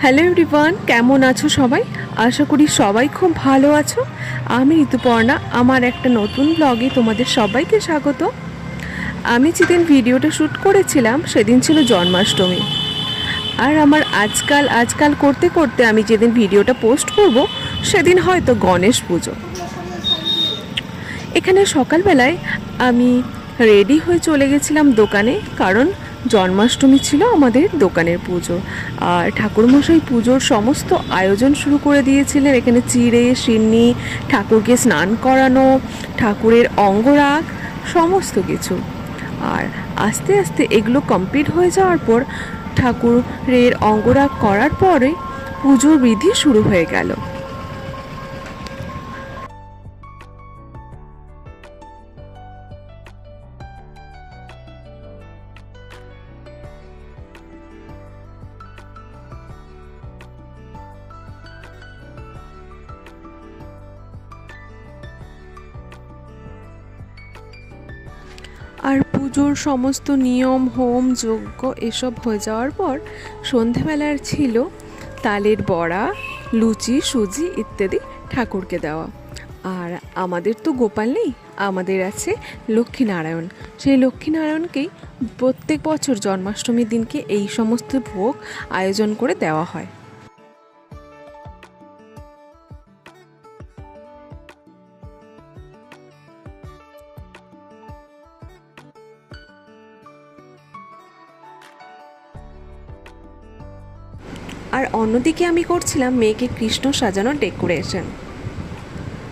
Hello everyone, কেমন আছো সবাই? আশা করি সবাই খুব ভালো আছো। আমি ঋতুপর্ণা, আমার একটা নতুন ব্লগে তোমাদের সবাইকে স্বাগত। আমি যেদিন ভিডিওটা শ্যুট করেছিলাম সেদিন ছিল জন্মাষ্টমী। আর আমার আজকাল করতে করতে আমি যেদিন ভিডিওটা পোস্ট করব সেদিন হয়তো গণেশ পুজো। এখানে সকালবেলায় আমি রেডি হয়ে চলে গেছিলাম দোকানে, কারণ জন্মাষ্টমী ছিল আমাদের দোকানের পুজো। আর ঠাকুরমশাই পুজোর সমস্ত আয়োজন শুরু করে দিয়েছিলেন। এখানে চিড়ে সিন্নি, ঠাকুরকে স্নান করানো, ঠাকুরের অঙ্গরাগ, সমস্ত কিছু। আর আস্তে আস্তে এগুলো কমপ্লিট হয়ে যাওয়ার পর ঠাকুরের অঙ্গরাগ করার পরে পুজোর বিধি শুরু হয়ে গেল। আর পুজোর সমস্ত নিয়ম, হোম যজ্ঞ এসব হয়ে যাওয়ার পর সন্ধেবেলার ছিল তালের বড়া, লুচি, সুজি ইত্যাদি ঠাকুরকে দেওয়া। আর আমাদের তো গোপাল নেই, আমাদের আছে লক্ষ্মীনারায়ণ। সেই লক্ষ্মীনারায়ণকেই প্রত্যেক বছর জন্মাষ্টমীর দিনকে এই সমস্ত ভোগ আয়োজন করে দেওয়া হয়। আর অন্যদিকে আমি করছিলাম মেয়েকে কৃষ্ণ সাজানোর ডেকোরেশন।